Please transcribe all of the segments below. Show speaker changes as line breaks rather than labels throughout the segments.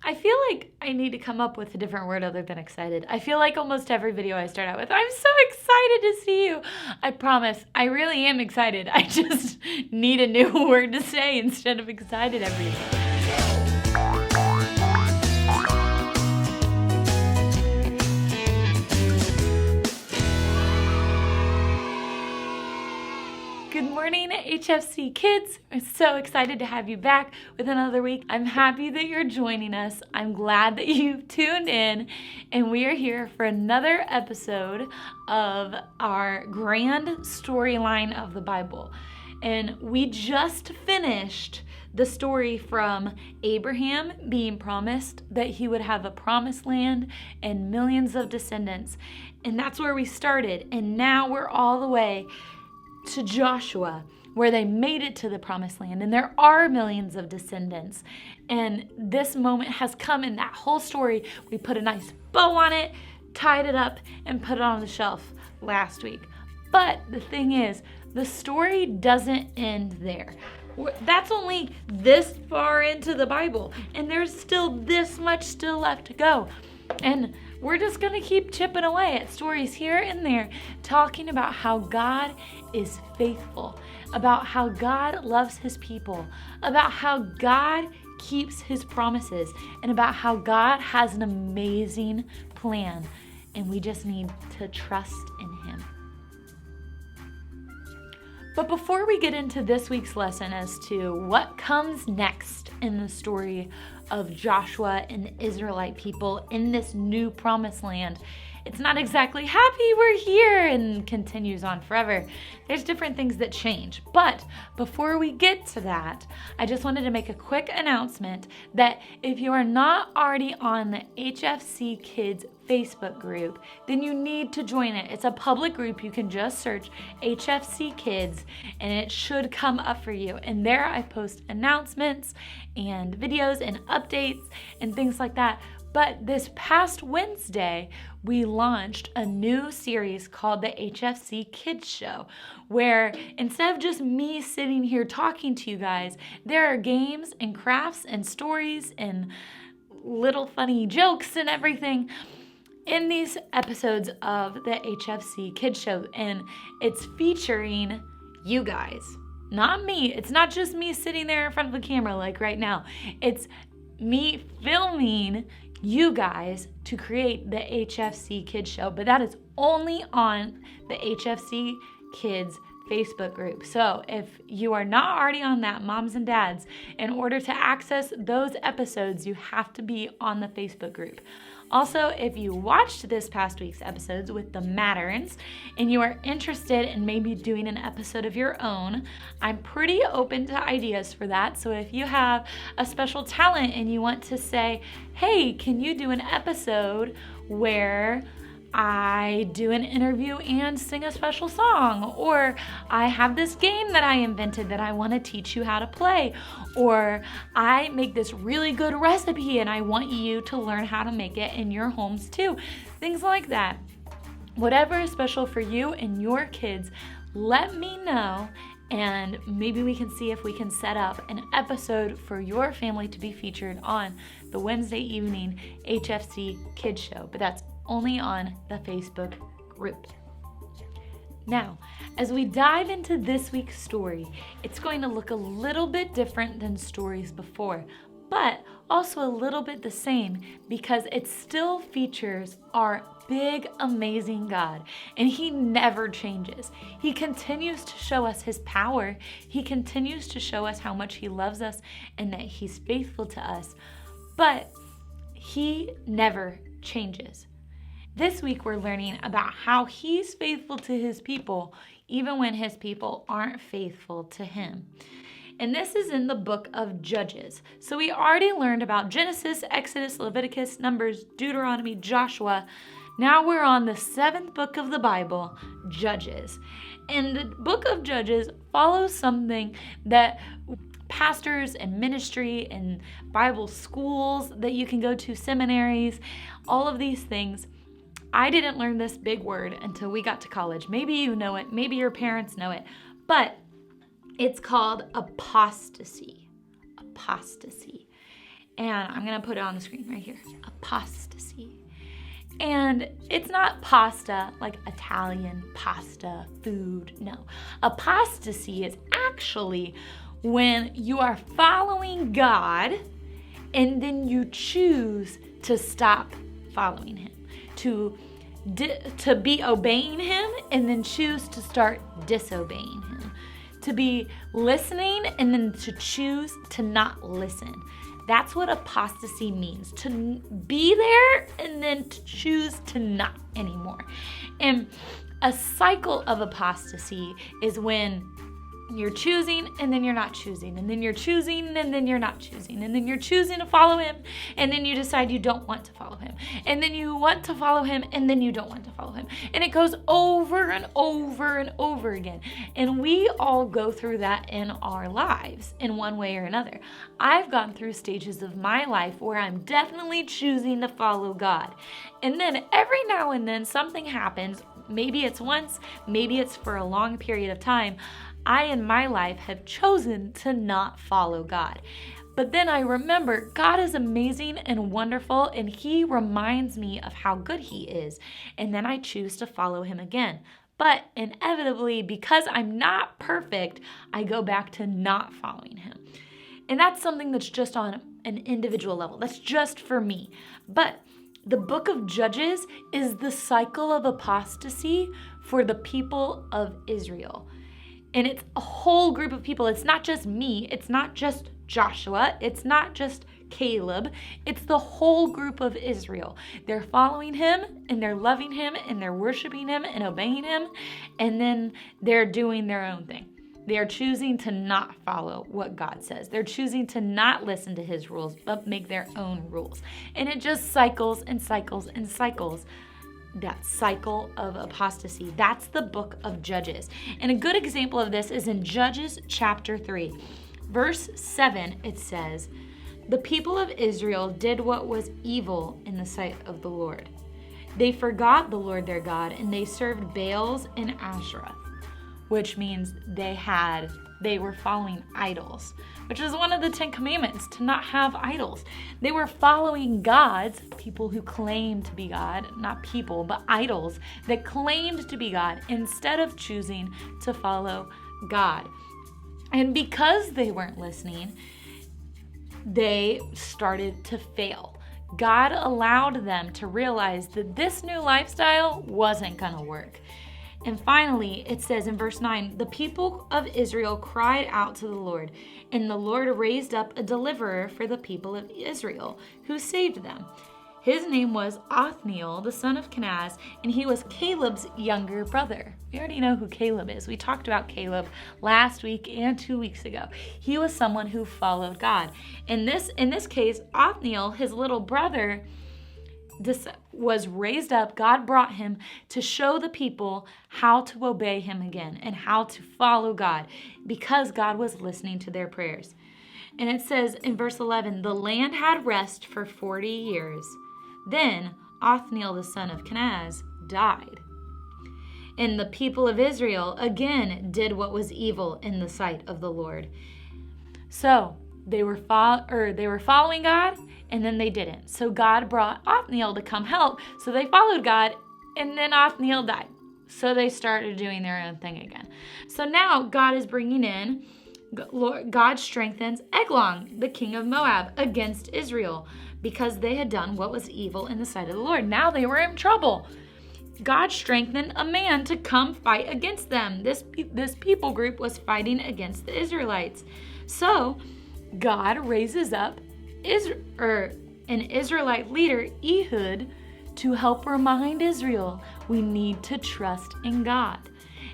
I feel like I need to come up with a different word other than excited. I feel like almost every video I start out with, I'm so excited to see you. I promise, I really am excited. I just need a new word to say instead of excited every day. Good morning, HFC kids. I'm so excited to have you back with another week. I'm happy that you're joining us. I'm glad that you've tuned in, and we are here for another episode of our grand storyline of the Bible. And we just finished the story from Abraham being promised that he would have a promised land and millions of descendants. And that's where we started. And now we're all the way to Joshua, where they made it to the promised land, and there are millions of descendants. And this moment has come in that whole story. We put a nice bow on it, tied it up, and put it on the shelf last week. But the thing is, the story doesn't end there. That's only this far into the Bible, and there's still this much still left to go. And we're just going to keep chipping away at stories here and there, talking about how God is faithful, about how God loves his people, about how God keeps his promises, and about how God has an amazing plan, and we just need to trust in him. But before we get into this week's lesson as to what comes next in the story of Joshua and the Israelite people in this new promised land, it's not exactly happy we're here and continues on forever. There's different things that change. But before we get to that, I just wanted to make a quick announcement that if you are not already on the HFC Kids Facebook group, then you need to join it. It's a public group. You can just search HFC Kids and it should come up for you. And there I post announcements and videos and updates and things like that. But this past Wednesday, we launched a new series called the HFC Kids Show, where instead of just me sitting here talking to you guys, there are games and crafts and stories and little funny jokes and everything in these episodes of the HFC Kids Show. And it's featuring you guys, not me. It's not just me sitting there in front of the camera like right now. It's me filming you guys to create the HFC Kids Show, but that is only on the HFC Kids Facebook group. So if you are not already on that, moms and dads, in order to access those episodes, you have to be on the Facebook group. Also, if you watched this past week's episodes with the Matterns and you are interested in maybe doing an episode of your own, I'm pretty open to ideas for that. So if you have a special talent and you want to say, hey, can you do an episode where I do an interview and sing a special song, or I have this game that I invented that I want to teach you how to play, or I make this really good recipe and I want you to learn how to make it in your homes too. Things like that. Whatever is special for you and your kids, let me know, and maybe we can see if we can set up an episode for your family to be featured on the Wednesday evening HFC Kids Show. But that's only on the Facebook group. Now, as we dive into this week's story, it's going to look a little bit different than stories before, but also a little bit the same because it still features our big, amazing God, and he never changes. He continues to show us his power. He continues to show us how much he loves us and that he's faithful to us, but he never changes. This week, we're learning about how he's faithful to his people, even when his people aren't faithful to him. And this is in the book of Judges. So we already learned about Genesis, Exodus, Leviticus, Numbers, Deuteronomy, Joshua. Now we're on the 7th book of the Bible, Judges. And the book of Judges follows something that pastors and ministry and Bible schools that you can go to, seminaries, all of these things. I didn't learn this big word until we got to college. Maybe you know it, maybe your parents know it, but it's called apostasy. Apostasy. And I'm going to put it on the screen right here. Apostasy. And it's not pasta, like Italian pasta, food. No. Apostasy is actually when you are following God and then you choose to stop following him, to be obeying him and then choose to start disobeying him, to be listening and then to choose to not listen. That's what apostasy means, to be there and then to choose to not anymore. And a cycle of apostasy is when you're choosing and then you're not choosing, and then you're choosing and then you're not choosing, and then you're choosing to follow him and then you decide you don't want to follow him, and then you want to follow him and then you don't want to follow him. And it goes over and over and over again. And we all go through that in our lives in one way or another. I've gone through stages of my life where I'm definitely choosing to follow God. And then every now and then something happens. Maybe it's once, maybe it's for a long period of time. I, in my life, have chosen to not follow God. But then I remember God is amazing and wonderful, and he reminds me of how good he is. And then I choose to follow him again. But inevitably, because I'm not perfect, I go back to not following him. And that's something that's just on an individual level. That's just for me. But the book of Judges is the cycle of apostasy for the people of Israel. And it's a whole group of people. It's not just me. It's not just Joshua. It's not just Caleb. It's the whole group of Israel. They're following him and they're loving him and they're worshiping him and obeying him. And then they're doing their own thing. They are choosing to not follow what God says. They're choosing to not listen to his rules, but make their own rules. And it just cycles and cycles and cycles. That cycle of apostasy. That's the book of Judges. And a good example of this is in Judges chapter 3. Verse 7, it says, "The people of Israel did what was evil in the sight of the Lord. They forgot the Lord their God, and they served Baals and Asherah," which means they were following idols, which is one of the 10 Commandments, to not have idols. They were following gods, people who claimed to be God, not people, but idols that claimed to be God, instead of choosing to follow God. And because they weren't listening, they started to fail. God allowed them to realize that this new lifestyle wasn't going to work. And finally, it says in verse 9, "The people of Israel cried out to the Lord, and the Lord raised up a deliverer for the people of Israel, who saved them. His name was Othniel, the son of Kenaz, and he was Caleb's younger brother." We already know who Caleb is. We talked about Caleb last week and 2 weeks ago. He was someone who followed God. In this case, Othniel, his little brother, was raised up. God brought him to show the people how to obey him again and how to follow God, because God was listening to their prayers. And it says in verse 11, "The land had rest for 40 years. Then Othniel, the son of Kenaz, died. And the people of Israel again did what was evil in the sight of the Lord." So they were following God, and then they didn't. So God brought Othniel to come help. So they followed God, and then Othniel died. So they started doing their own thing again. So now God is bringing in, God strengthens Eglon, the king of Moab, against Israel, because they had done what was evil in the sight of the Lord. Now they were in trouble. God strengthened a man to come fight against them. This people group was fighting against the Israelites. So God raises up an Israelite leader, Ehud, to help remind Israel we need to trust in God.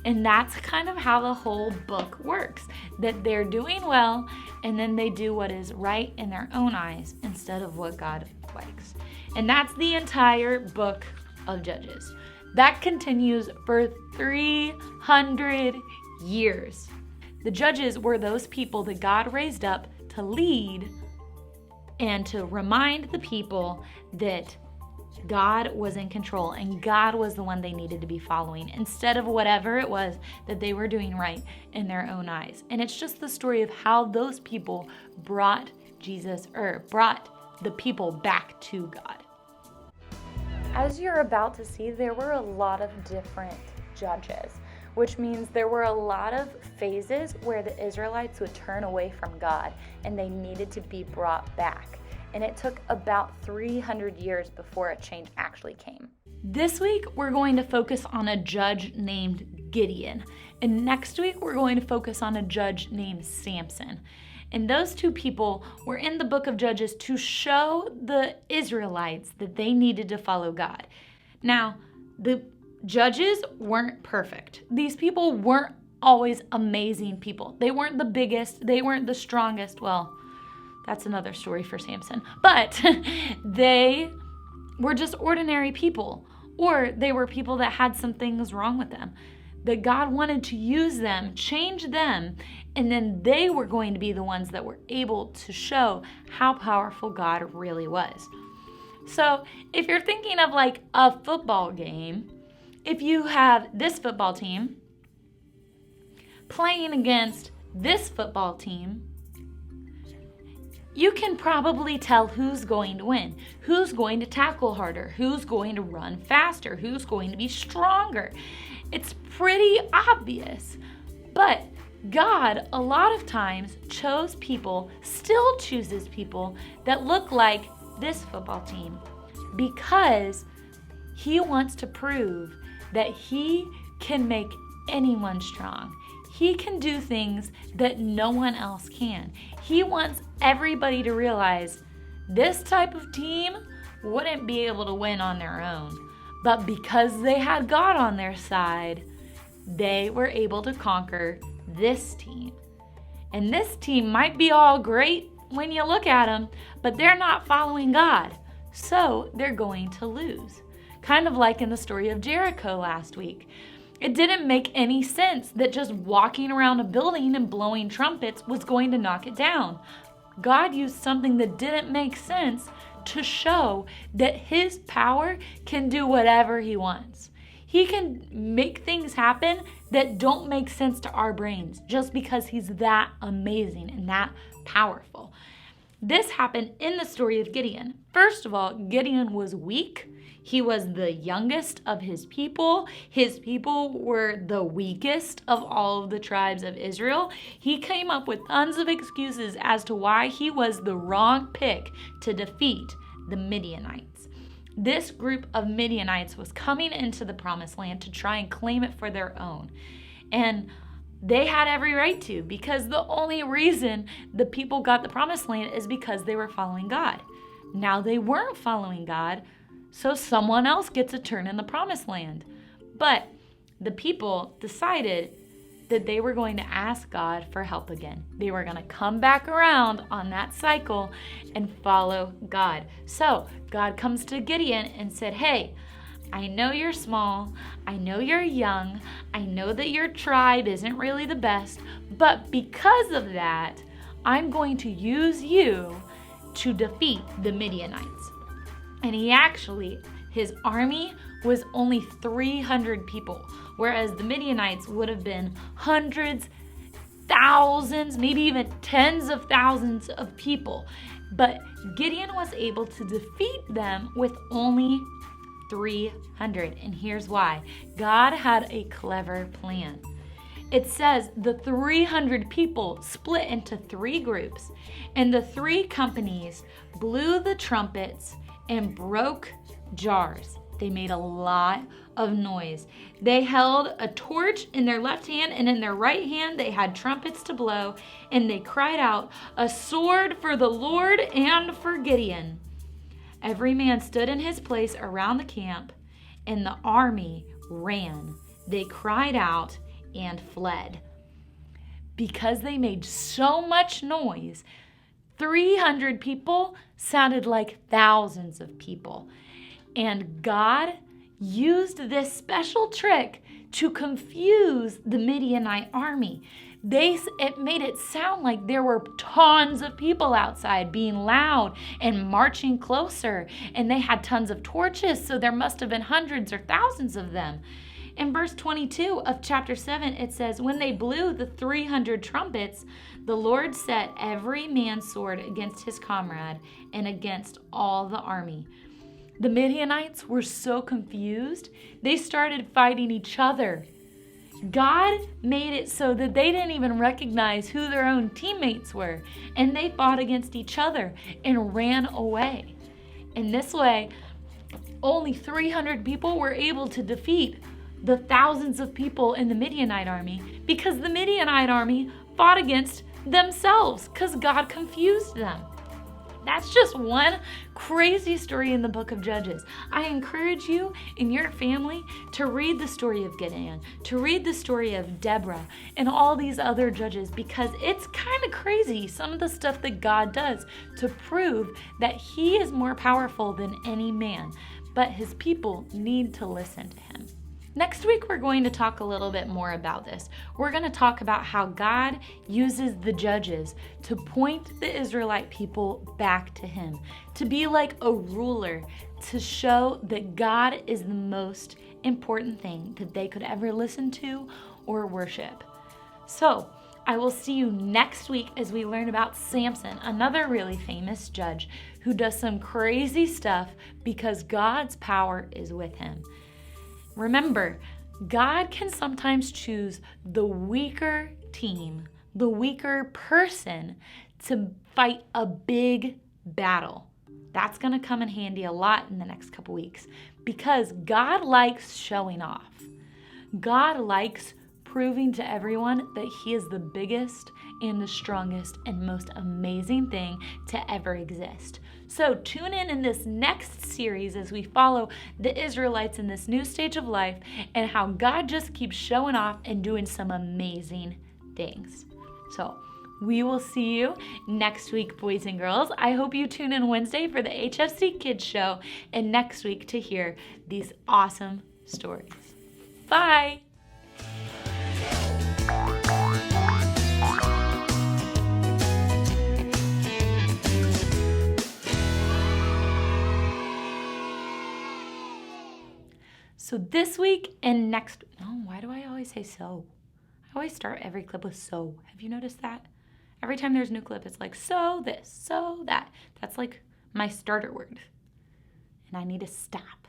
And that's kind of how the whole book works, that they're doing well, and then they do what is right in their own eyes instead of what God likes. And that's the entire book of Judges. That continues for 300 years. The judges were those people that God raised up to lead and to remind the people that God was in control and God was the one they needed to be following instead of whatever it was that they were doing right in their own eyes. And it's just the story of how those people brought brought the people back to God. As you're about to see, there were a lot of different judges, which means there were a lot of phases where the Israelites would turn away from God and they needed to be brought back. And it took about 300 years before a change actually came. This week, we're going to focus on a judge named Gideon. And next week, we're going to focus on a judge named Samson. And those two people were in the book of Judges to show the Israelites that they needed to follow God. Now, the judges weren't perfect. These people weren't always amazing people. They weren't the biggest. They weren't the strongest. Well, that's another story for Samson. But they were just ordinary people. Or they were people that had some things wrong with them. That God wanted to use them, change them, and then they were going to be the ones that were able to show how powerful God really was. So if you're thinking of like a football game, if you have this football team playing against this football team, you can probably tell who's going to win, who's going to tackle harder, who's going to run faster, who's going to be stronger. It's pretty obvious, but God a lot of times still chooses people that look like this football team because He wants to prove that He can make anyone strong. He can do things that no one else can. He wants everybody to realize this type of team wouldn't be able to win on their own. But because they had God on their side, they were able to conquer this team. And this team might be all great when you look at them, but they're not following God. So they're going to lose. Kind of like in the story of Jericho last week. It didn't make any sense that just walking around a building and blowing trumpets was going to knock it down. God used something that didn't make sense to show that His power can do whatever He wants. He can make things happen that don't make sense to our brains just because He's that amazing and that powerful. This happened in the story of Gideon. First of all, Gideon was weak. He was the youngest of his people. His people were the weakest of all of the tribes of Israel. He came up with tons of excuses as to why he was the wrong pick to defeat the Midianites. This group of Midianites was coming into the promised land to try and claim it for their own. And they had every right to, because the only reason the people got the promised land is because they were following God. Now they weren't following God, so someone else gets a turn in the promised land. But the people decided that they were going to ask God for help again. They were going to come back around on that cycle and follow God. So God comes to Gideon and said, hey, I know you're small. I know you're young. I know that your tribe isn't really the best. But because of that, I'm going to use you to defeat the Midianites. And his army was only 300 people, whereas the Midianites would have been hundreds, thousands, maybe even tens of thousands of people. But Gideon was able to defeat them with only 300. And here's why. God had a clever plan. It says the 300 people split into 3 groups, and the 3 companies blew the trumpets and broke jars. They made a lot of noise. They held a torch in their left hand, and in their right hand they had trumpets to blow, and they cried out, "A sword for the Lord and for Gideon." Every man stood in his place around the camp, and the army ran. They cried out and fled. Because they made so much noise, 300 people sounded like thousands of people. And God used this special trick to confuse the Midianite army. It made it sound like there were tons of people outside being loud and marching closer. And they had tons of torches, so there must have been hundreds or thousands of them. In verse 22 of chapter 7, it says, when they blew the 300 trumpets, the Lord set every man's sword against his comrade and against all the army. The Midianites were so confused, they started fighting each other. God made it so that they didn't even recognize who their own teammates were, and they fought against each other and ran away. In this way, only 300 people were able to defeat the thousands of people in the Midianite army, because the Midianite army fought against themselves because God confused them. That's just one crazy story in the book of Judges. I encourage you and your family to read the story of Gideon, to read the story of Deborah and all these other judges, because it's kind of crazy, some of the stuff that God does to prove that he is more powerful than any man, but his people need to listen to him. Next week, we're going to talk a little bit more about this. We're going to talk about how God uses the judges to point the Israelite people back to him, to be like a ruler, to show that God is the most important thing that they could ever listen to or worship. So, I will see you next week as we learn about Samson, another really famous judge who does some crazy stuff because God's power is with him. Remember, God can sometimes choose the weaker team, the weaker person, to fight a big battle. That's going to come in handy a lot in the next couple weeks, because God likes showing off. God likes proving to everyone that he is the biggest and the strongest and most amazing thing to ever exist. So tune in this next series as we follow the Israelites in this new stage of life and how God just keeps showing off and doing some amazing things. So we will see you next week, boys and girls. I hope you tune in Wednesday for the HFC Kids Show and next week to hear these awesome stories. Bye! So this week and next, why do I always say so? I always start every clip with so. Have you noticed that? Every time there's a new clip, it's like, so this, so that. That's like my starter word. And I need to stop.